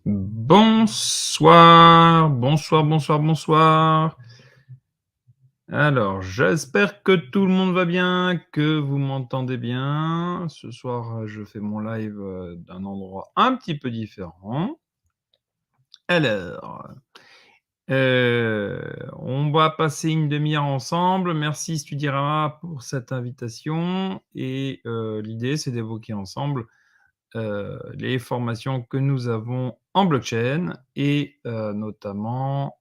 Bonsoir, bonsoir, bonsoir, bonsoir. Alors, j'espère que tout le monde va bien, que vous m'entendez bien. Ce soir, je fais mon live d'un endroit un petit peu différent. Alors, on va passer une demi-heure ensemble. Merci Studirama pour cette invitation. Et l'idée, c'est d'évoquer ensemble les formations que nous avons en blockchain et notamment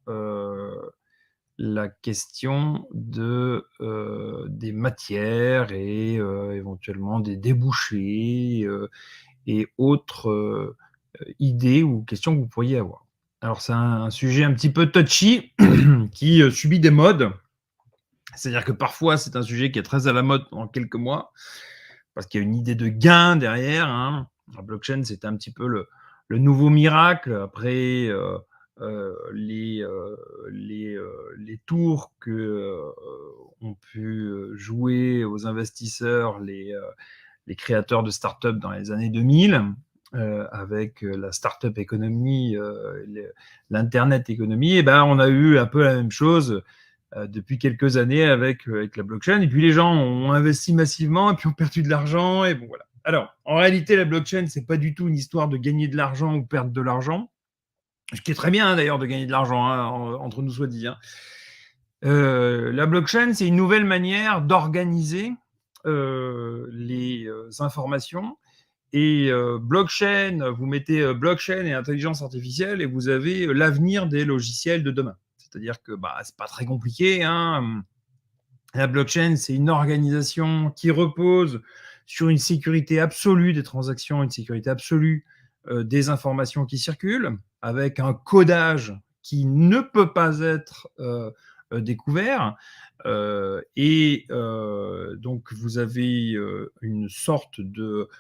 la question des matières et éventuellement des débouchés et autres idées ou questions que vous pourriez avoir. Alors c'est un sujet un petit peu touchy qui subit des modes. C'est-à-dire que parfois c'est un sujet qui est très à la mode en quelques mois parce qu'il y a une idée de gain derrière, hein. La blockchain, c'était un petit peu le nouveau miracle après les tours que ont pu jouer aux investisseurs les créateurs de start-up dans les années 2000, avec la start-up économie, l'internet économie. Et ben, on a eu un peu la même chose depuis quelques années avec la blockchain. Et puis les gens ont investi massivement et puis ont perdu de l'argent. Et bon, voilà. Alors, en réalité, la blockchain, c'est pas du tout une histoire de gagner de l'argent ou perdre de l'argent. Ce qui est très bien, d'ailleurs, de gagner de l'argent, hein, entre nous soit dit. Hein. La blockchain, c'est une nouvelle manière d'organiser les informations. Et blockchain, vous mettez blockchain et intelligence artificielle et vous avez l'avenir des logiciels de demain. C'est-à-dire que c'est pas très compliqué. Hein. La blockchain, c'est une organisation qui repose sur une sécurité absolue des transactions, une sécurité absolue des informations qui circulent, avec un codage qui ne peut pas être découvert. Donc, vous avez une sorte de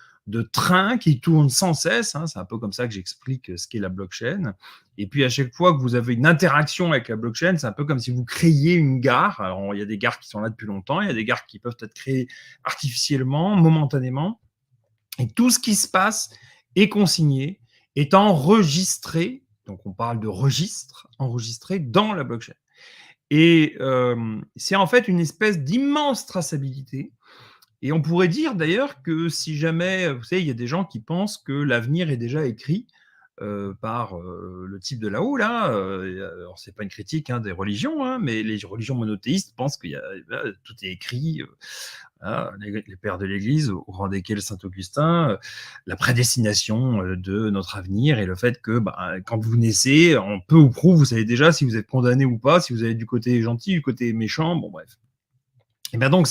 train qui tourne sans cesse. Hein, c'est un peu comme ça que j'explique ce qu'est la blockchain. Et puis, à chaque fois que vous avez une interaction avec la blockchain, c'est un peu comme si vous créiez une gare. Alors, il y a des gares qui sont là depuis longtemps, il y a des gares qui peuvent être créées artificiellement, momentanément. Et tout ce qui se passe est consigné, est enregistré. Donc, on parle de registre enregistré dans la blockchain. Et c'est en fait une espèce d'immense traçabilité. Et on pourrait dire d'ailleurs que si jamais, vous savez, il y a des gens qui pensent que l'avenir est déjà écrit par le type de là-haut, là. Alors, c'est pas une critique des religions, hein, mais les religions monothéistes pensent que tout est écrit. Les pères de l'Église, au rang desquels Saint-Augustin, la prédestination de notre avenir et le fait que quand vous naissez, en peu ou prou, vous savez déjà si vous êtes condamné ou pas, si vous allez du côté gentil, du côté méchant, bon bref. Et bien donc,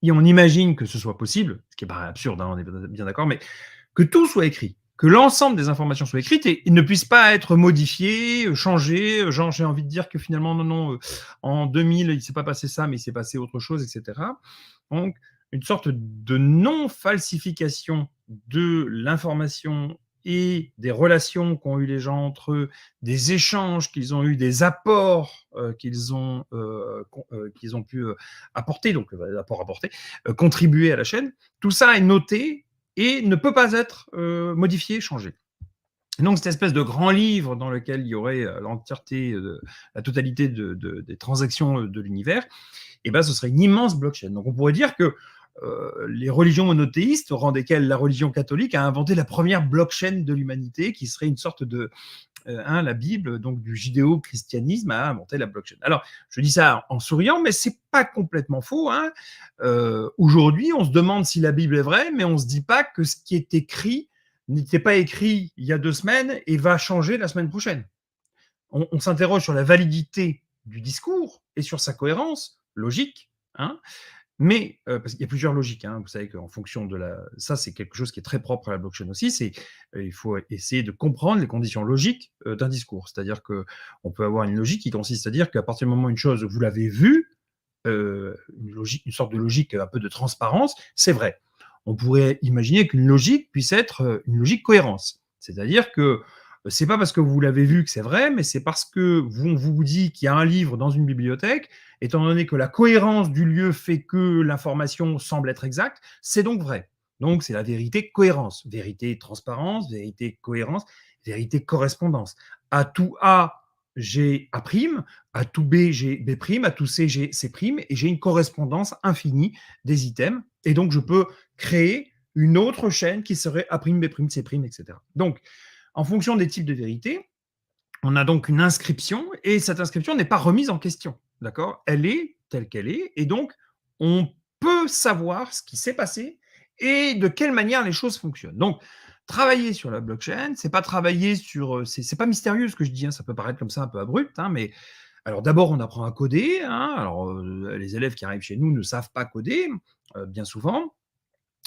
et on imagine que ce soit possible, ce qui paraît absurde, hein, on est bien d'accord, mais que tout soit écrit, que l'ensemble des informations soient écrites et ne puissent pas être modifiées, changées. Genre, j'ai envie de dire que finalement, non, en 2000, il ne s'est pas passé ça, mais il s'est passé autre chose, etc. Donc, une sorte de non-falsification de l'information et des relations qu'ont eu les gens entre eux, des échanges qu'ils ont eus, des apports qu'ils ont pu apporter, donc apport apporté, contribuer à la chaîne. Tout ça est noté et ne peut pas être modifié, changé. Donc, cette espèce de grand livre dans lequel il y aurait l'entièreté, la totalité des transactions de l'univers, et ce serait une immense blockchain. Donc, on pourrait dire que les religions monothéistes, au rang desquelles la religion catholique a inventé la première blockchain de l'humanité, qui serait une sorte de la Bible, donc du judéo-christianisme, a inventé la blockchain. Alors, je dis ça en souriant, mais c'est pas complètement faux. Hein. Aujourd'hui, on se demande si la Bible est vraie, mais on se dit pas que ce qui est écrit n'était pas écrit il y a 2 semaines et va changer la semaine prochaine. On s'interroge sur la validité du discours et sur sa cohérence logique. Hein. Mais parce qu'il y a plusieurs logiques, hein. Vous savez qu'en fonction de ça, c'est quelque chose qui est très propre à la blockchain aussi. Il faut essayer de comprendre les conditions logiques d'un discours. C'est-à-dire que on peut avoir une logique qui consiste à dire qu'à partir du moment où une chose vous l'avez vue, une sorte de logique un peu de transparence, c'est vrai. On pourrait imaginer qu'une logique puisse être une logique cohérence. C'est-à-dire que c'est pas parce que vous l'avez vu que c'est vrai, mais c'est parce que on vous dit qu'il y a un livre dans une bibliothèque, étant donné que la cohérence du lieu fait que l'information semble être exacte, c'est donc vrai. Donc, c'est la vérité cohérence. Vérité transparence, vérité cohérence, vérité correspondance. À tout A, j'ai A', à tout B, j'ai B', à tout C, j'ai C', et j'ai une correspondance infinie des items. Et donc, je peux créer une autre chaîne qui serait A', B', C', etc. Donc, en fonction des types de vérités, on a donc une inscription et cette inscription n'est pas remise en question. D'accord? Elle est telle qu'elle est et donc on peut savoir ce qui s'est passé et de quelle manière les choses fonctionnent. Donc, travailler sur la blockchain, c'est pas travailler sur. C'est pas mystérieux ce que je dis, hein, ça peut paraître comme ça un peu abrupt, hein, mais alors d'abord on apprend à coder. Hein, alors les élèves qui arrivent chez nous ne savent pas coder bien souvent.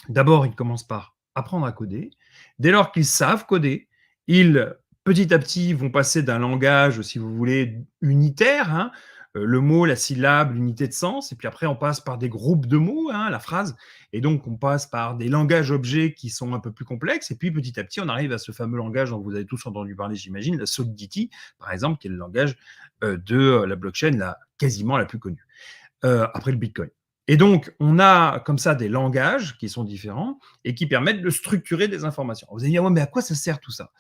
D'abord, ils commencent par apprendre à coder. Dès lors qu'ils savent coder, ils, petit à petit, vont passer d'un langage, si vous voulez, unitaire, hein, le mot, la syllabe, l'unité de sens, et puis après, on passe par des groupes de mots, hein, la phrase, et donc on passe par des langages objets qui sont un peu plus complexes, et puis petit à petit, on arrive à ce fameux langage dont vous avez tous entendu parler, j'imagine, la Solidity, par exemple, qui est le langage de la blockchain quasiment la plus connue après le Bitcoin. Et donc, on a comme ça des langages qui sont différents et qui permettent de structurer des informations. Vous allez dire, ouais, mais à quoi ça sert tout ça?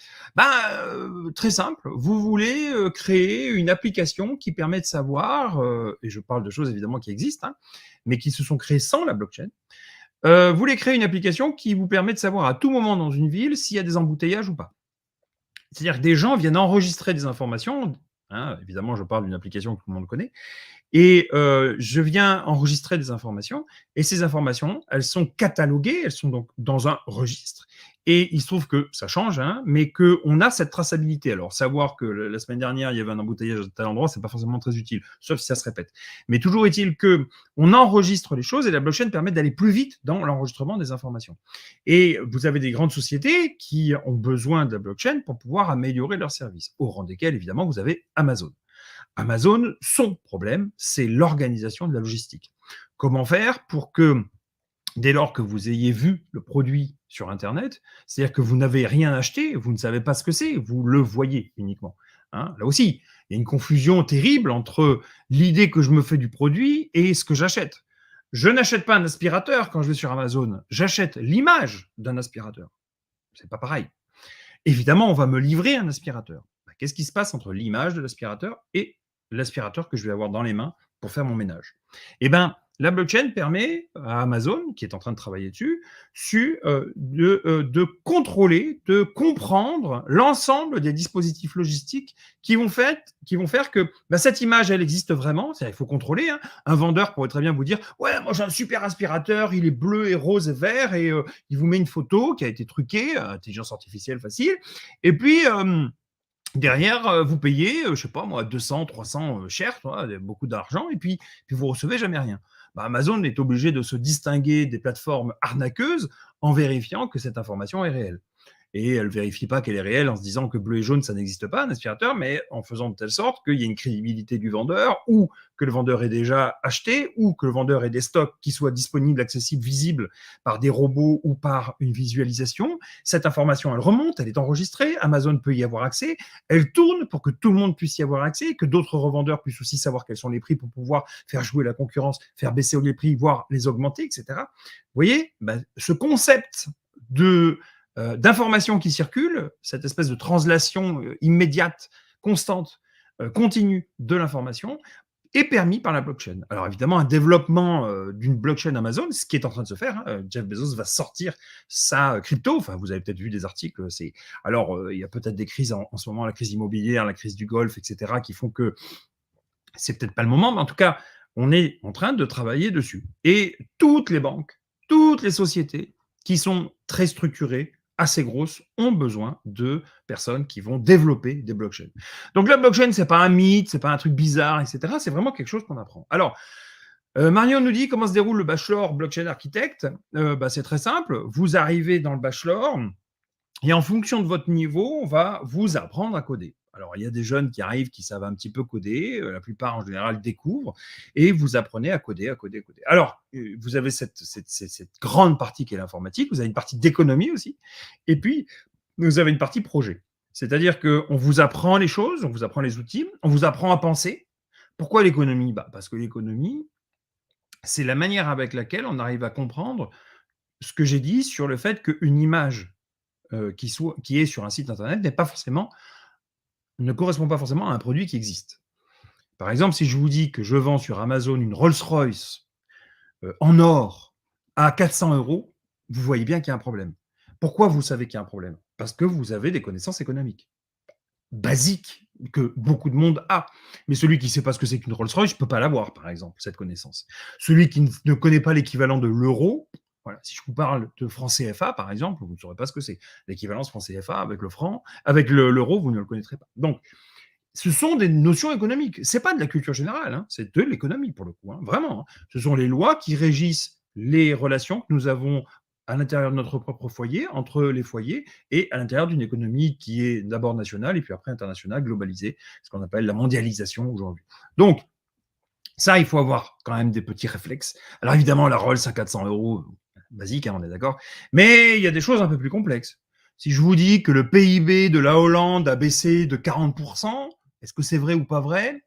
Très simple, vous voulez créer une application qui permet de savoir, et je parle de choses évidemment qui existent, hein, mais qui se sont créées sans la blockchain. Vous voulez créer une application qui vous permet de savoir à tout moment dans une ville s'il y a des embouteillages ou pas. C'est-à-dire que des gens viennent enregistrer des informations, hein, évidemment je parle d'une application que tout le monde connaît, et je viens enregistrer des informations et ces informations, elles sont cataloguées, elles sont donc dans un registre et il se trouve que ça change, hein, mais qu'on a cette traçabilité. Alors savoir que la semaine dernière, il y avait un embouteillage à tel endroit, c'est pas forcément très utile, sauf si ça se répète. Mais toujours est-il qu'on enregistre les choses et la blockchain permet d'aller plus vite dans l'enregistrement des informations. Et vous avez des grandes sociétés qui ont besoin de la blockchain pour pouvoir améliorer leurs services, au rang desquels, évidemment, vous avez Amazon. Amazon, son problème, c'est l'organisation de la logistique. Comment faire pour que, dès lors que vous ayez vu le produit sur Internet, c'est-à-dire que vous n'avez rien acheté, vous ne savez pas ce que c'est, vous le voyez uniquement. Hein, là aussi, il y a une confusion terrible entre l'idée que je me fais du produit et ce que j'achète. Je n'achète pas un aspirateur quand je vais sur Amazon, j'achète l'image d'un aspirateur. C'est pas pareil. Évidemment, on va me livrer un aspirateur. Qu'est-ce qui se passe entre l'image de l'aspirateur et l'aspirateur que je vais avoir dans les mains pour faire mon ménage? Eh bien, la blockchain permet à Amazon, qui est en train de travailler dessus, de contrôler, de comprendre l'ensemble des dispositifs logistiques qui vont faire que cette image, elle existe vraiment. Il faut contrôler. Hein. Un vendeur pourrait très bien vous dire, ouais, moi j'ai un super aspirateur, il est bleu et rose et vert, et il vous met une photo qui a été truquée, intelligence artificielle facile, et puis derrière, vous payez, je sais pas moi, 200, 300 cher, beaucoup d'argent, et puis vous recevez jamais rien. Amazon est obligé de se distinguer des plateformes arnaqueuses en vérifiant que cette information est réelle. Et elle ne vérifie pas qu'elle est réelle en se disant que bleu et jaune, ça n'existe pas, un aspirateur, mais en faisant de telle sorte qu'il y ait une crédibilité du vendeur, ou que le vendeur ait déjà acheté, ou que le vendeur ait des stocks qui soient disponibles, accessibles, visibles par des robots ou par une visualisation. Cette information, elle remonte, elle est enregistrée, Amazon peut y avoir accès, elle tourne pour que tout le monde puisse y avoir accès, que d'autres revendeurs puissent aussi savoir quels sont les prix pour pouvoir faire jouer la concurrence, faire baisser les prix, voire les augmenter, etc. Vous voyez, ce concept d'informations qui circulent, cette espèce de translation immédiate, constante, continue de l'information, est permis par la blockchain. Alors évidemment, un développement d'une blockchain Amazon, ce qui est en train de se faire, hein, Jeff Bezos va sortir sa crypto, enfin vous avez peut-être vu des articles, alors il y a peut-être des crises en ce moment, la crise immobilière, la crise du Golfe, etc., qui font que c'est peut-être pas le moment, mais en tout cas, on est en train de travailler dessus. Et toutes les banques, toutes les sociétés qui sont très structurées, assez grosses, ont besoin de personnes qui vont développer des blockchains. Donc la blockchain, c'est pas un mythe, c'est pas un truc bizarre, etc. C'est vraiment quelque chose qu'on apprend. Alors, Marion nous dit comment se déroule le bachelor blockchain architecte. C'est très simple. Vous arrivez dans le bachelor et en fonction de votre niveau, on va vous apprendre à coder. Alors, il y a des jeunes qui arrivent, qui savent un petit peu coder. La plupart, en général, découvrent. Et vous apprenez à coder, à coder, à coder. Alors, vous avez cette grande partie qui est l'informatique. Vous avez une partie d'économie aussi. Et puis, vous avez une partie projet. C'est-à-dire qu'on vous apprend les choses, on vous apprend les outils, on vous apprend à penser. Pourquoi l'économie? Parce que l'économie, c'est la manière avec laquelle on arrive à comprendre ce que j'ai dit sur le fait qu'une image qui est sur un site internet ne correspond pas forcément à un produit qui existe. Par exemple, si je vous dis que je vends sur Amazon une Rolls-Royce en or à 400 euros, vous voyez bien qu'il y a un problème. Pourquoi vous savez qu'il y a un problème? Parce que vous avez des connaissances économiques basiques que beaucoup de monde a. Mais celui qui ne sait pas ce que c'est qu'une Rolls-Royce, ne peut pas l'avoir, par exemple, cette connaissance. Celui qui ne connaît pas l'équivalent de l'euro, voilà, si je vous parle de franc CFA, par exemple, vous ne saurez pas ce que c'est. L'équivalence franc CFA avec le franc, avec l'euro, vous ne le connaîtrez pas. Donc, ce sont des notions économiques. Ce n'est pas de la culture générale, hein, c'est de l'économie pour le coup, hein, vraiment. Hein. Ce sont les lois qui régissent les relations que nous avons à l'intérieur de notre propre foyer, entre les foyers, et à l'intérieur d'une économie qui est d'abord nationale et puis après internationale, globalisée, ce qu'on appelle la mondialisation aujourd'hui. Donc, ça, il faut avoir quand même des petits réflexes. Alors évidemment, la Rolls à 400 euros, basique, hein, on est d'accord, mais il y a des choses un peu plus complexes. Si je vous dis que le PIB de la Hollande a baissé de 40%, est-ce que c'est vrai ou pas vrai?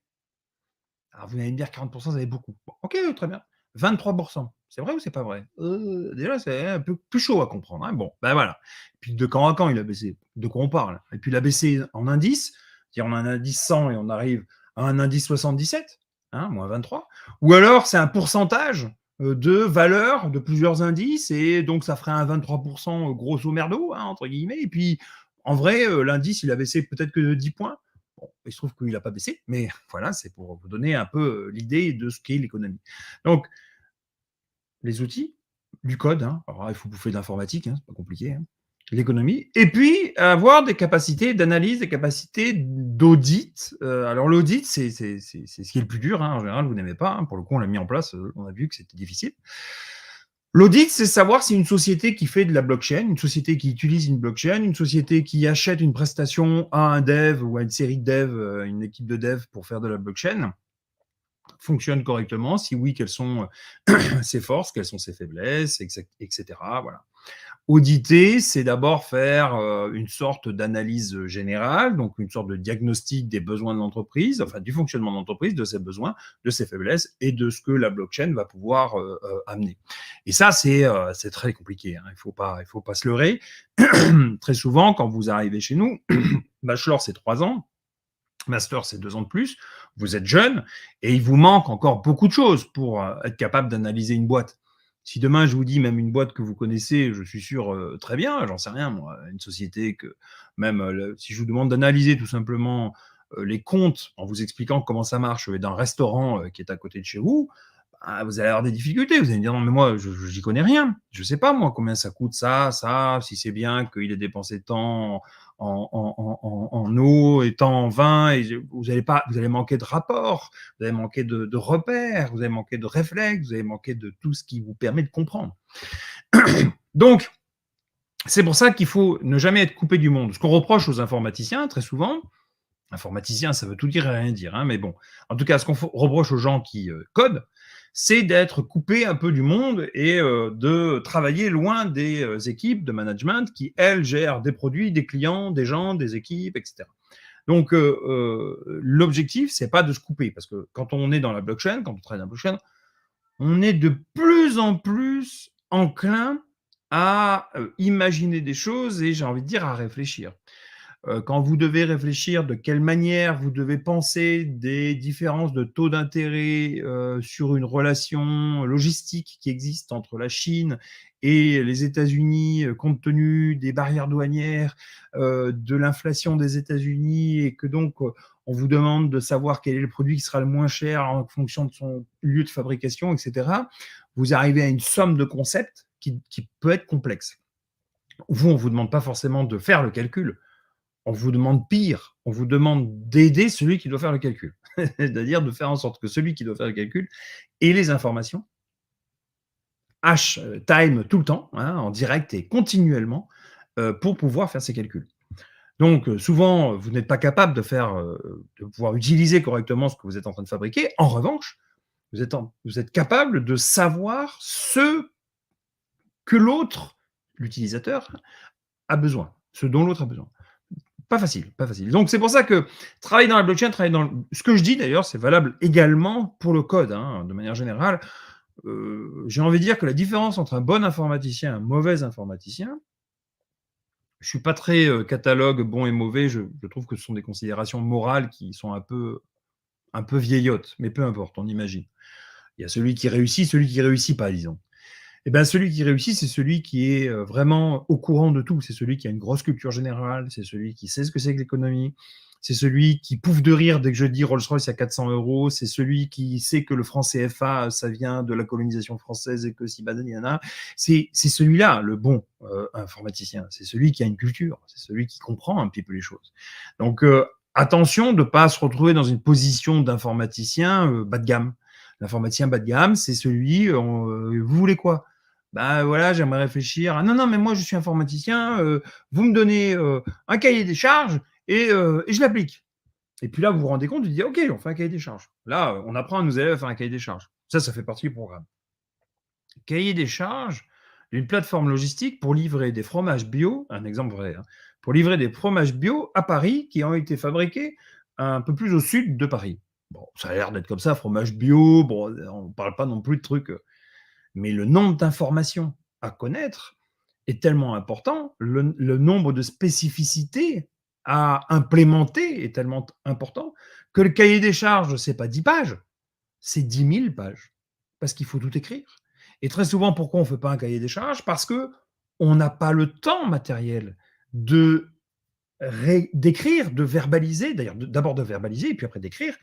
Alors vous allez me dire 40%, ça fait beaucoup. Bon, ok, très bien. 23%, c'est vrai ou c'est pas vrai? Déjà, c'est un peu plus chaud à comprendre. Hein. Bon, ben voilà. Et puis de quand à quand il a baissé? De quoi on parle? Et puis il a baissé en indice, c'est-à-dire on a un indice 100 et on arrive à un indice 77, hein, moins 23. Ou alors c'est un pourcentage de valeur de plusieurs indices et donc ça ferait un 23% grosso merdo, hein, entre guillemets. Et puis en vrai, l'indice, il a baissé peut-être que de 10 points. Bon, il se trouve qu'il n'a pas baissé, mais voilà, c'est pour vous donner un peu l'idée de ce qu'est l'économie. Donc, les outils, du code, hein, alors là, il faut bouffer de l'informatique, hein, c'est pas compliqué, hein, l'économie, et puis avoir des capacités d'analyse, des capacités d'audit. Alors l'audit, c'est ce qui est le plus dur, hein, en général, vous n'aimez pas, hein, pour le coup, on l'a mis en place, on a vu que c'était difficile. L'audit, c'est savoir si une société qui fait de la blockchain, une société qui utilise une blockchain, une société qui achète une prestation à un dev ou à une série de devs, une équipe de dev pour faire de la blockchain, fonctionne correctement. Si oui, quelles sont ses forces, quelles sont ses faiblesses, etc. Voilà. Auditer, c'est d'abord faire une sorte d'analyse générale, donc une sorte de diagnostic des besoins de l'entreprise, enfin du fonctionnement de l'entreprise, de ses besoins, de ses faiblesses et de ce que la blockchain va pouvoir amener. Et ça, c'est très compliqué. Hein. Il faut pas se leurrer. Très souvent, quand vous arrivez chez nous, bachelor, c'est 3 ans. Master, c'est 2 ans de plus. Vous êtes jeune et il vous manque encore beaucoup de choses pour être capable d'analyser une boîte. Si demain je vous dis même une boîte que vous connaissez, je suis sûr très bien, j'en sais rien moi, une société que même si je vous demande d'analyser tout simplement les comptes en vous expliquant comment ça marche d'un restaurant qui est à côté de chez vous, bah, vous allez avoir des difficultés. Vous allez me dire non mais moi je j'y connais rien. Je sais pas moi combien ça coûte ça, si c'est bien qu'il ait dépensé tant en eau et tant en vin. Et vous allez manquer de rapports, vous allez manquer de repères, vous allez manquer de réflexes, vous allez manquer de tout ce qui vous permet de comprendre. Donc, c'est pour ça qu'il faut ne jamais être coupé du monde. Ce qu'on reproche aux informaticiens, très souvent, informaticien, ça veut tout dire et rien dire, hein, mais bon, en tout cas, ce qu'on reproche aux gens qui codent, c'est d'être coupé un peu du monde et de travailler loin des équipes de management qui, elles, gèrent des produits, des clients, des gens, des équipes, etc. Donc, l'objectif, c'est pas de se couper, parce que quand on est dans la blockchain, quand on travaille dans la blockchain, on est de plus en plus enclin à imaginer des choses et, j'ai envie de dire, à réfléchir. Quand vous devez réfléchir de quelle manière vous devez penser des différences de taux d'intérêt sur une relation logistique qui existe entre la Chine et les États-Unis, compte tenu des barrières douanières, de l'inflation des États-Unis, et que donc on vous demande de savoir quel est le produit qui sera le moins cher en fonction de son lieu de fabrication, etc., vous arrivez à une somme de concepts qui peut être complexe. Vous, on ne vous demande pas forcément de faire le calcul, on vous demande pire, on vous demande d'aider celui qui doit faire le calcul. C'est-à-dire de faire en sorte que celui qui doit faire le calcul ait les informations, time tout le temps, hein, en direct et continuellement, pour pouvoir faire ses calculs. Donc, souvent, vous n'êtes pas capable de pouvoir utiliser correctement ce que vous êtes en train de fabriquer. En revanche, vous êtes capable de savoir ce que l'autre, l'utilisateur, a besoin, ce dont l'autre a besoin. Pas facile, pas facile. Donc, c'est pour ça que travailler dans la blockchain, ce que je dis d'ailleurs, c'est valable également pour le code, hein, de manière générale. j'ai envie de dire que la différence entre un bon informaticien et un mauvais informaticien, je suis pas très catalogue bon et mauvais, je trouve que ce sont des considérations morales qui sont un peu vieillottes, mais peu importe, on imagine. Il y a celui qui réussit pas, disons. Et ben celui qui réussit, c'est celui qui est vraiment au courant de tout. C'est celui qui a une grosse culture générale, c'est celui qui sait ce que c'est que l'économie, c'est celui qui pouffe de rire dès que je dis Rolls-Royce à 400 euros, c'est celui qui sait que le franc CFA, ça vient de la colonisation française et que si badaniana, c'est celui-là, le bon informaticien. C'est celui qui a une culture, c'est celui qui comprend un petit peu les choses. Donc attention de ne pas se retrouver dans une position d'informaticien bas de gamme. L'informaticien bas de gamme, c'est celui, vous voulez quoi? Bah voilà, j'aimerais réfléchir. Ah, non, non, mais moi je suis informaticien, vous me donnez un cahier des charges et je l'applique. Et puis là, vous vous rendez compte, vous dites, OK, on fait un cahier des charges. Là, on apprend à nos élèves à faire un cahier des charges. Ça fait partie du programme. Cahier des charges d'une plateforme logistique pour livrer des fromages bio, un exemple vrai, hein, pour livrer des fromages bio à Paris qui ont été fabriqués un peu plus au sud de Paris. Bon, ça a l'air d'être comme ça, fromage bio, bon, on ne parle pas non plus de trucs, mais le nombre d'informations à connaître est tellement important, le nombre de spécificités à implémenter est tellement important que le cahier des charges, c'est pas 10 pages, c'est 10 000 pages, parce qu'il faut tout écrire. Et très souvent, pourquoi on ne fait pas un cahier des charges? Parce qu'on n'a pas le temps matériel de d'écrire, de verbaliser, d'ailleurs d'abord de verbaliser et puis après d'écrire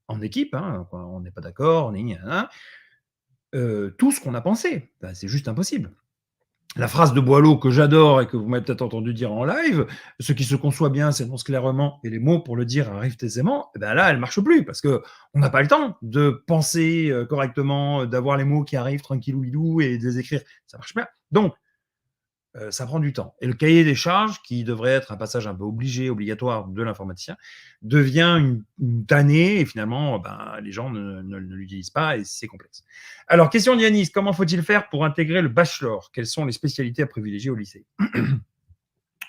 en équipe, hein, quand on n'est pas d'accord, on est tout ce qu'on a pensé. Ben, c'est juste impossible. La phrase de Boileau que j'adore et que vous m'avez peut-être entendu dire en live, ce qui se conçoit bien s'énonce clairement et les mots pour le dire arrivent aisément, eh ben là, elle marche plus parce que on n'a pas le temps de penser correctement, d'avoir les mots qui arrivent tranquillou bidou et de les écrire. Ça marche pas. Donc, ça prend du temps. Et le cahier des charges, qui devrait être un passage un peu obligatoire de l'informaticien, devient une tannée et finalement, ben, les gens ne l'utilisent pas et c'est complexe. Alors, question d'Yanis, comment faut-il faire pour intégrer le bachelor? Quelles sont les spécialités à privilégier au lycée?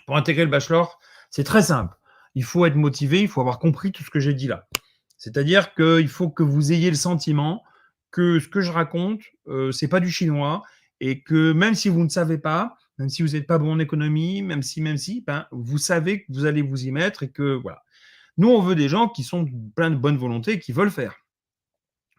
Pour intégrer le bachelor, c'est très simple. Il faut être motivé, il faut avoir compris tout ce que j'ai dit là. C'est-à-dire qu'il faut que vous ayez le sentiment que ce que je raconte, c'est pas du chinois et que même si vous ne savez pas, même si vous n'êtes pas bon en économie, même si, ben, vous savez que vous allez vous y mettre et que voilà. Nous, on veut des gens qui sont pleins de bonne volonté et qui veulent faire.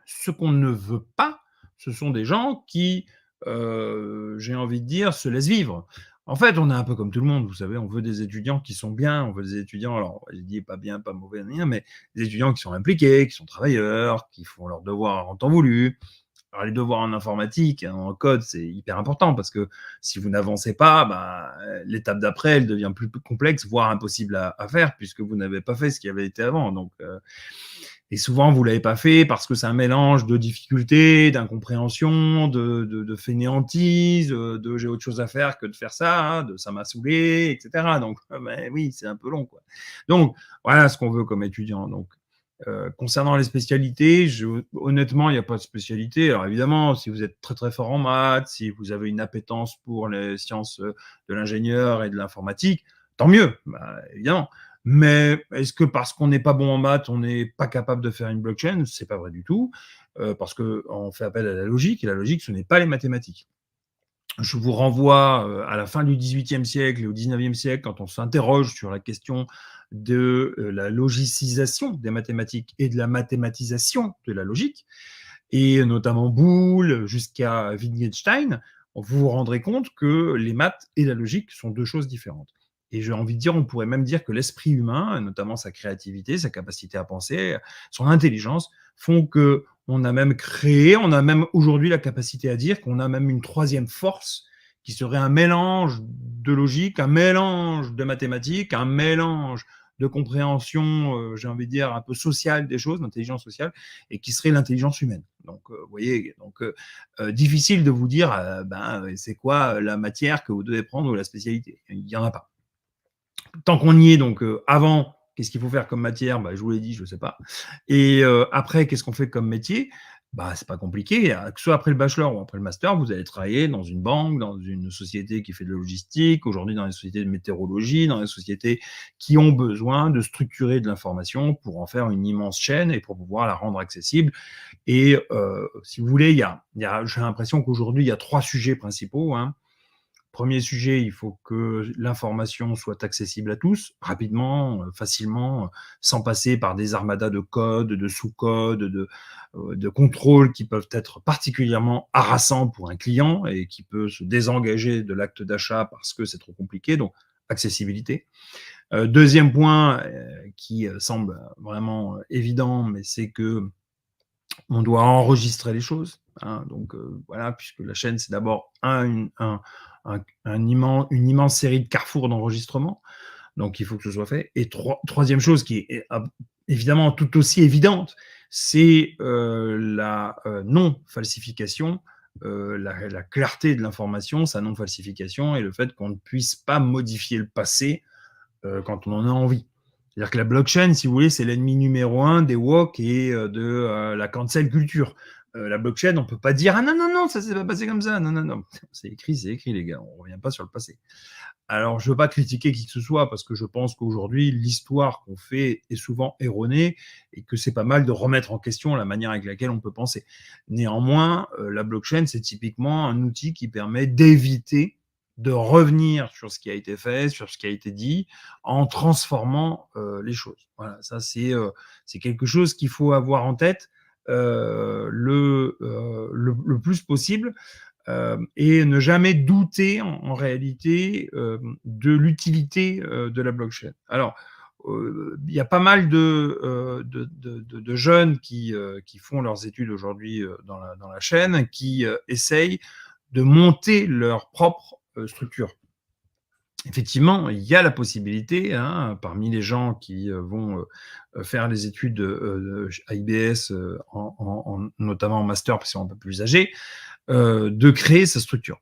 Ce qu'on ne veut pas, ce sont des gens qui, j'ai envie de dire, se laissent vivre. En fait, on est un peu comme tout le monde, vous savez, on veut des étudiants qui sont bien, on veut des étudiants, alors je dis pas bien, pas mauvais, rien, mais des étudiants qui sont impliqués, qui sont travailleurs, qui font leurs devoirs en temps voulu. Alors les devoirs en informatique, en code, c'est hyper important parce que si vous n'avancez pas, bah, l'étape d'après, elle devient plus complexe, voire impossible à faire puisque vous n'avez pas fait ce qui avait été avant. Donc, et souvent, vous ne l'avez pas fait parce que c'est un mélange de difficultés, d'incompréhension, de fainéantise, de j'ai autre chose à faire que de faire ça, hein, de ça m'a saoulé, etc. Donc, ben, oui, c'est un peu long, quoi. Donc, voilà ce qu'on veut comme étudiant. Donc, concernant les spécialités, honnêtement, il n'y a pas de spécialité. Alors évidemment, si vous êtes très très fort en maths, si vous avez une appétence pour les sciences de l'ingénieur et de l'informatique, tant mieux, bah, évidemment. Mais est-ce que parce qu'on n'est pas bon en maths, on n'est pas capable de faire une blockchain? C'est pas vrai du tout, parce qu'on fait appel à la logique, et la logique, ce n'est pas les mathématiques. Je vous renvoie à la fin du XVIIIe siècle et au XIXe siècle, quand on s'interroge sur la question de la logicisation des mathématiques et de la mathématisation de la logique, et notamment Boole jusqu'à Wittgenstein, vous vous rendrez compte que les maths et la logique sont deux choses différentes. Et j'ai envie de dire, on pourrait même dire que l'esprit humain, notamment sa créativité, sa capacité à penser, son intelligence, font que on a même créé, on a même aujourd'hui la capacité à dire qu'on a même une troisième force qui serait un mélange de logique, un mélange de mathématiques, un mélange de compréhension, j'ai envie de dire, un peu sociale des choses, d'intelligence sociale, et qui serait l'intelligence humaine. Donc, vous voyez, donc, difficile de vous dire, ben, c'est quoi la matière que vous devez prendre ou la spécialité. Il n'y en a pas. Tant qu'on y est, donc avant, qu'est-ce qu'il faut faire comme matière? Bah, je vous l'ai dit, je ne sais pas. Et après, qu'est-ce qu'on fait comme métier? Bah, c'est pas compliqué, que ce soit après le bachelor ou après le master, vous allez travailler dans une banque, dans une société qui fait de la logistique, aujourd'hui dans les sociétés de météorologie, dans les sociétés qui ont besoin de structurer de l'information pour en faire une immense chaîne et pour pouvoir la rendre accessible. Et si vous voulez, j'ai l'impression qu'aujourd'hui, il y a 3 sujets principaux, hein. Premier sujet, il faut que l'information soit accessible à tous, rapidement, facilement, sans passer par des armadas de codes, de sous-codes, de contrôles qui peuvent être particulièrement harassants pour un client et qui peut se désengager de l'acte d'achat parce que c'est trop compliqué. Donc, accessibilité. Deuxième point qui semble vraiment évident, mais c'est que on doit enregistrer les choses, hein, donc voilà, puisque la chaîne, c'est d'abord une immense série de carrefours d'enregistrement, donc il faut que ce soit fait. Et troisième chose qui est évidemment tout aussi évidente, c'est la non-falsification, la clarté de l'information, sa non-falsification et le fait qu'on ne puisse pas modifier le passé quand on en a envie. C'est-à-dire que la blockchain, si vous voulez, c'est l'ennemi numéro un des woke et de la cancel culture. La blockchain, on ne peut pas dire ah non, non, non, ça s'est pas passé comme ça. Non, non, non. C'est écrit, les gars. On ne revient pas sur le passé. Alors, je ne veux pas critiquer qui que ce soit parce que je pense qu'aujourd'hui, l'histoire qu'on fait est souvent erronée et que c'est pas mal de remettre en question la manière avec laquelle on peut penser. Néanmoins, la blockchain, c'est typiquement un outil qui permet d'éviter de revenir sur ce qui a été fait, sur ce qui a été dit, en transformant les choses. Voilà, ça c'est quelque chose qu'il faut avoir en tête le plus possible et ne jamais douter en réalité de l'utilité de la blockchain. Alors, il y a pas mal de jeunes qui font leurs études aujourd'hui dans la chaîne, qui essayent de monter leur propre structure. Effectivement, il y a la possibilité, hein, parmi les gens qui vont faire les études à IBS, notamment en master, parce qu'ils sont un peu plus âgés, de créer sa structure.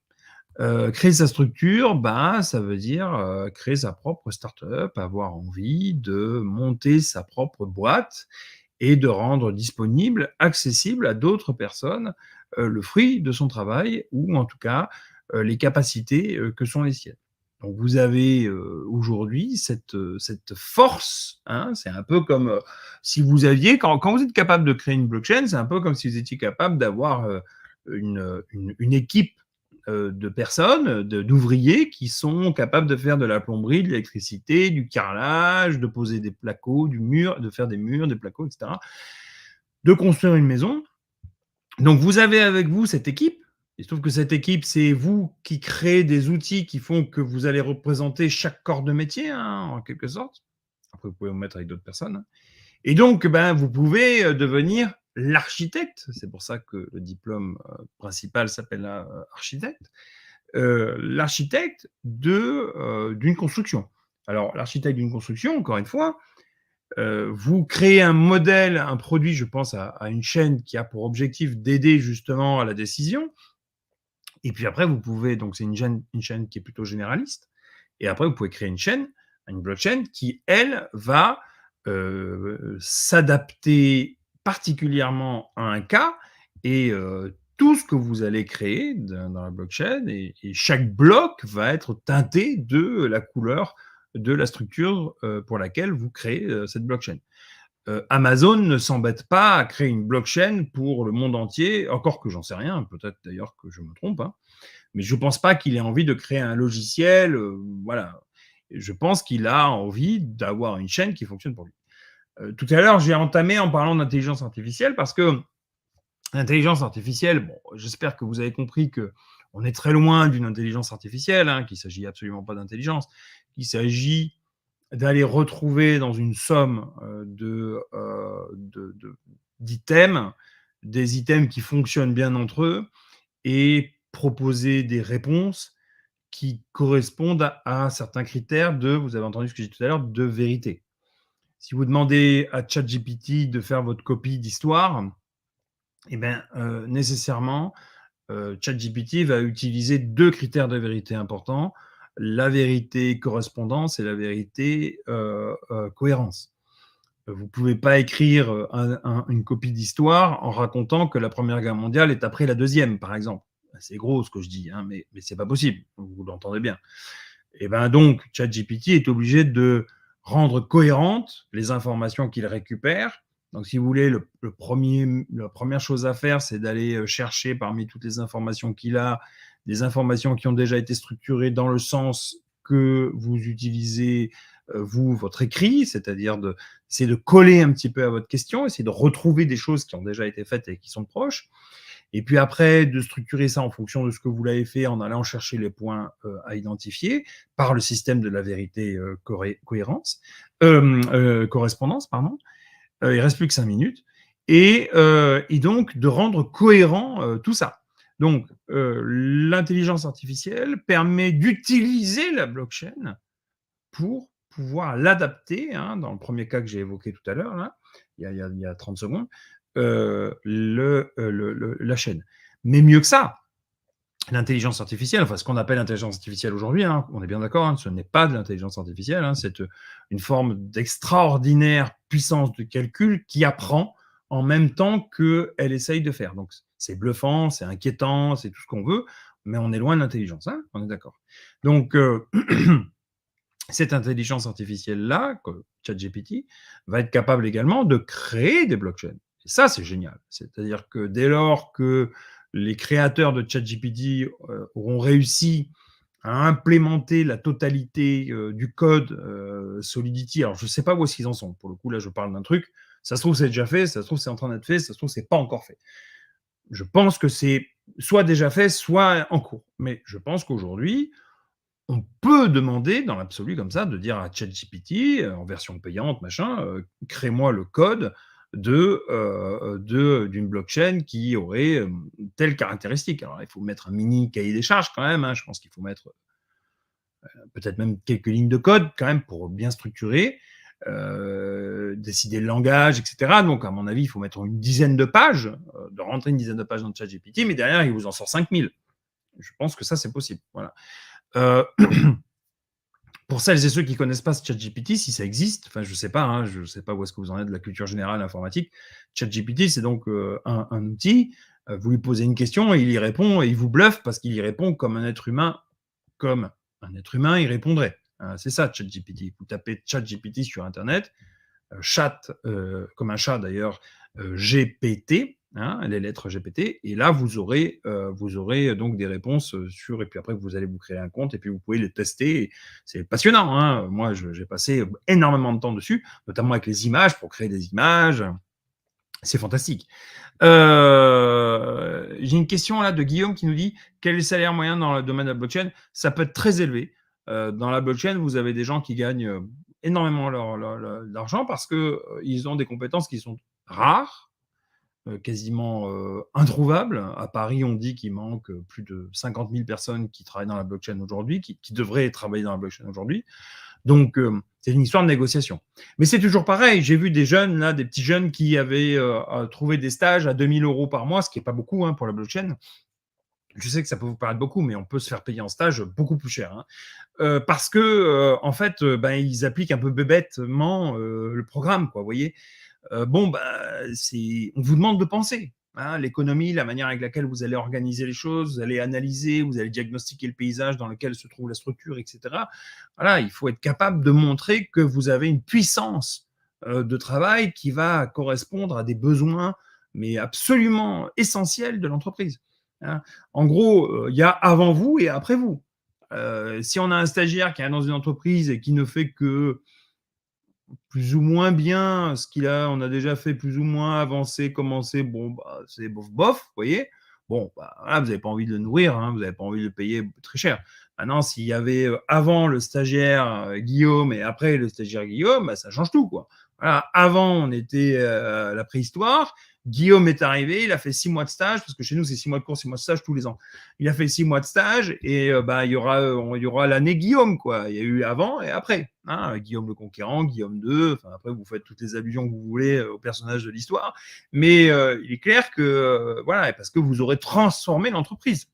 Créer sa structure, bah, ça veut dire créer sa propre start-up, avoir envie de monter sa propre boîte et de rendre disponible, accessible à d'autres personnes le fruit de son travail ou en tout cas les capacités que sont les siennes. Donc vous avez aujourd'hui cette force, hein, c'est un peu comme si vous aviez, quand vous êtes capable de créer une blockchain, c'est un peu comme si vous étiez capable d'avoir une équipe de personnes, d'ouvriers qui sont capables de faire de la plomberie, de l'électricité, du carrelage, de poser des placos, du mur, de faire des murs, des placos, etc., de construire une maison. Donc vous avez avec vous cette équipe. Il se trouve que cette équipe, c'est vous qui créez des outils qui font que vous allez représenter chaque corps de métier, hein, en quelque sorte. Après, vous pouvez vous mettre avec d'autres personnes, hein. Et donc, ben, vous pouvez devenir l'architecte. C'est pour ça que le diplôme principal s'appelle architecte. L'architecte d'une construction. Alors, l'architecte d'une construction, encore une fois, vous créez un modèle, un produit, je pense à une chaîne qui a pour objectif d'aider justement à la décision. Et puis après, vous pouvez, donc c'est une chaîne qui est plutôt généraliste. Et après, vous pouvez créer une blockchain qui, elle, va s'adapter particulièrement à un cas et tout ce que vous allez créer dans la blockchain et chaque bloc va être teinté de la couleur de la structure pour laquelle vous créez cette blockchain. Amazon ne s'embête pas à créer une blockchain pour le monde entier, encore que j'en sais rien, peut-être d'ailleurs que je me trompe, hein, mais je ne pense pas qu'il ait envie de créer un logiciel, voilà. Je pense qu'il a envie d'avoir une chaîne qui fonctionne pour lui. Tout à l'heure, j'ai entamé en parlant d'intelligence artificielle parce que l'intelligence artificielle, bon, j'espère que vous avez compris qu'on est très loin d'une intelligence artificielle, hein, qu'il ne s'agit absolument pas d'intelligence, qu'il s'agit d'aller retrouver dans une somme d'items, des items qui fonctionnent bien entre eux et proposer des réponses qui correspondent à certains critères vous avez entendu ce que j'ai dit tout à l'heure, de vérité. Si vous demandez à ChatGPT de faire votre copie d'histoire, eh bien, nécessairement, ChatGPT va utiliser 2 critères de vérité importants, la vérité correspondance et la vérité cohérence. Vous ne pouvez pas écrire une copie d'histoire en racontant que la Première Guerre mondiale est après la Deuxième, par exemple. C'est gros ce que je dis, hein, mais ce n'est pas possible, vous l'entendez bien. Et ben donc, ChatGPT est obligé de rendre cohérentes les informations qu'il récupère. Donc, si vous voulez, la première chose à faire, c'est d'aller chercher parmi toutes les informations qu'il a, des informations qui ont déjà été structurées dans le sens que vous utilisez, vous, votre écrit, c'est-à-dire essayer de coller un petit peu à votre question, essayer de retrouver des choses qui ont déjà été faites et qui sont proches. Et puis après, de structurer ça en fonction de ce que vous l'avez fait, en allant chercher les points à identifier par le système de la vérité correspondance. Pardon. Il reste plus que 5 minutes. Et donc, de rendre cohérent tout ça. Donc, l'intelligence artificielle permet d'utiliser la blockchain pour pouvoir l'adapter, hein, dans le premier cas que j'ai évoqué tout à l'heure, là, il y a 30 secondes, la chaîne. Mais mieux que ça, l'intelligence artificielle, enfin ce qu'on appelle l'intelligence artificielle aujourd'hui, hein, on est bien d'accord, hein, ce n'est pas de l'intelligence artificielle, hein, c'est une forme d'extraordinaire puissance de calcul qui apprend en même temps qu'elle essaye de faire. Donc c'est bluffant, c'est inquiétant, c'est tout ce qu'on veut, mais on est loin de l'intelligence, hein, on est d'accord. Donc cette intelligence artificielle-là, ChatGPT, va être capable également de créer des blockchains. Et ça, c'est génial. C'est-à-dire que dès lors que les créateurs de ChatGPT auront réussi à implémenter la totalité du code Solidity, alors je ne sais pas où est-ce qu'ils en sont. Pour le coup, là, je parle d'un truc. Ça se trouve, c'est déjà fait. Ça se trouve, c'est en train d'être fait. Ça se trouve, c'est pas encore fait. Je pense que c'est soit déjà fait, soit en cours. Mais je pense qu'aujourd'hui, on peut demander dans l'absolu comme ça, de dire à ChatGPT, en version payante, machin, crée-moi le code d'une blockchain qui aurait telle caractéristique. Alors, il faut mettre un mini cahier des charges quand même, hein, je pense qu'il faut mettre peut-être même quelques lignes de code quand même pour bien structurer, décider le langage, etc. Donc, à mon avis, il faut mettre une dizaine de pages, de rentrer une dizaine de pages dans ChatGPT, mais derrière, il vous en sort 5000. Je pense que ça, c'est possible. Voilà. Pour celles et ceux qui ne connaissent pas ChatGPT, si ça existe, enfin je ne sais pas, hein, je ne sais pas où est-ce que vous en êtes de la culture générale informatique. ChatGPT, c'est donc un outil. Vous lui posez une question et il y répond et il vous bluffe parce qu'il y répond comme un être humain, il répondrait. C'est ça ChatGPT. Vous tapez ChatGPT sur Internet, chat comme un chat d'ailleurs, GPT. Hein, les lettres GPT, et là vous aurez donc des réponses sur, et puis après vous allez vous créer un compte et puis vous pouvez les tester. C'est passionnant, hein. Moi j'ai passé énormément de temps dessus, notamment avec les images, pour créer des images. C'est fantastique. J'ai une question là de Guillaume qui nous dit quel est le salaire moyen dans le domaine de la blockchain. Ça peut être très élevé. Dans la blockchain, vous avez des gens qui gagnent énormément d'argent parce qu'ils ont des compétences qui sont rares, quasiment introuvable. À Paris, on dit qu'il manque plus de 50 000 personnes qui travaillent dans la blockchain aujourd'hui, qui devraient travailler dans la blockchain aujourd'hui. Donc, c'est une histoire de négociation. Mais c'est toujours pareil. J'ai vu des jeunes, là, des petits jeunes qui avaient trouvé des stages à 2 000 € par mois, ce qui n'est pas beaucoup, hein, pour la blockchain. Je sais que ça peut vous paraître beaucoup, mais on peut se faire payer en stage beaucoup plus cher, hein. Parce que, en fait, ils appliquent un peu bébêtement le programme, quoi, vous voyez. On vous demande de penser. Hein, l'économie, la manière avec laquelle vous allez organiser les choses, vous allez analyser, vous allez diagnostiquer le paysage dans lequel se trouve la structure, etc. Voilà, il faut être capable de montrer que vous avez une puissance de travail qui va correspondre à des besoins, mais absolument essentiels de l'entreprise. Hein. En gros, il y a avant vous et après vous. Si on a un stagiaire qui est dans une entreprise et qui ne fait que plus ou moins bien ce on a déjà fait plus ou moins avancé, commencé, c'est bof, vous voyez. Bon, là, vous n'avez pas envie de le nourrir, hein, vous n'avez pas envie de le payer très cher. Maintenant, s'il y avait avant le stagiaire Guillaume et après le stagiaire Guillaume, ça change tout, quoi. Voilà, avant, on était à la préhistoire. Guillaume est arrivé, il a fait 6 mois de stage, parce que chez nous, c'est 6 mois de cours, 6 mois de stage tous les ans. Il a fait 6 mois de stage et il y aura l'année Guillaume, quoi. Il y a eu avant et après. Hein, Guillaume le Conquérant, Guillaume II, enfin, après, vous faites toutes les allusions que vous voulez aux personnages de l'histoire. Mais il est clair que, voilà, parce que vous aurez transformé l'entreprise.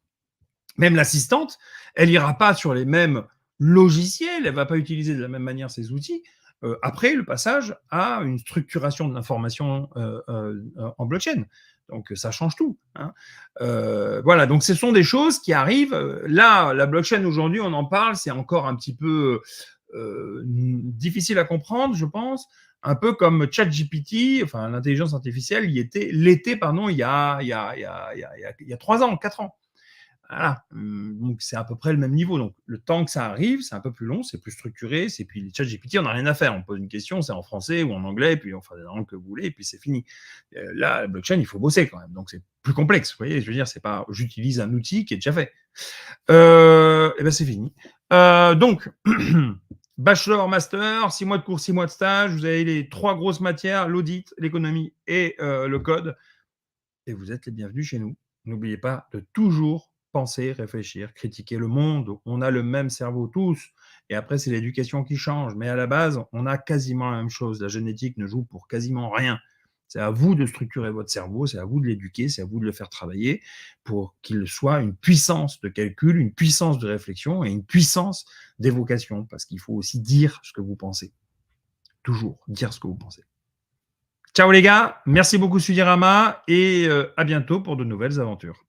Même l'assistante, elle ira pas sur les mêmes logiciels, elle va pas utiliser de la même manière ces outils, après le passage à une structuration de l'information en blockchain. Donc ça change tout. Hein. Voilà, donc ce sont des choses qui arrivent. Là, la blockchain aujourd'hui, on en parle, c'est encore un petit peu difficile à comprendre, je pense. Un peu comme ChatGPT, enfin l'intelligence artificielle, l'était, pardon, il y a 3 ans, 4 ans. Voilà. Donc c'est à peu près le même niveau. Donc le temps que ça arrive, c'est un peu plus long, c'est plus structuré. C'est puis les ChatGPT, on n'a rien à faire. On pose une question, c'est en français ou en anglais, puis on fait la langue que vous voulez, et puis c'est fini. Là, la blockchain, il faut bosser quand même. Donc c'est plus complexe. Vous voyez, je veux dire, c'est pas j'utilise un outil qui est déjà fait. Et ben c'est fini. Donc bachelor, master, 6 mois de cours, 6 mois de stage. Vous avez les 3 grosses matières, l'audit, l'économie et le code. Et vous êtes les bienvenus chez nous. N'oubliez pas de toujours penser, réfléchir, critiquer le monde. On a le même cerveau tous. Et après, c'est l'éducation qui change. Mais à la base, on a quasiment la même chose. La génétique ne joue pour quasiment rien. C'est à vous de structurer votre cerveau, c'est à vous de l'éduquer, c'est à vous de le faire travailler pour qu'il soit une puissance de calcul, une puissance de réflexion et une puissance d'évocation. Parce qu'il faut aussi dire ce que vous pensez. Toujours dire ce que vous pensez. Ciao les gars, merci beaucoup Sudirama et à bientôt pour de nouvelles aventures.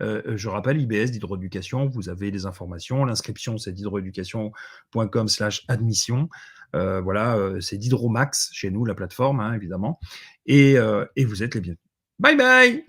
Je rappelle, IBS d'Hydroéducation, vous avez les informations. L'inscription, c'est hydroeducation.com/admission. Voilà, c'est d'Hydromax chez nous, la plateforme, hein, évidemment. Et vous êtes les bienvenus. Bye bye.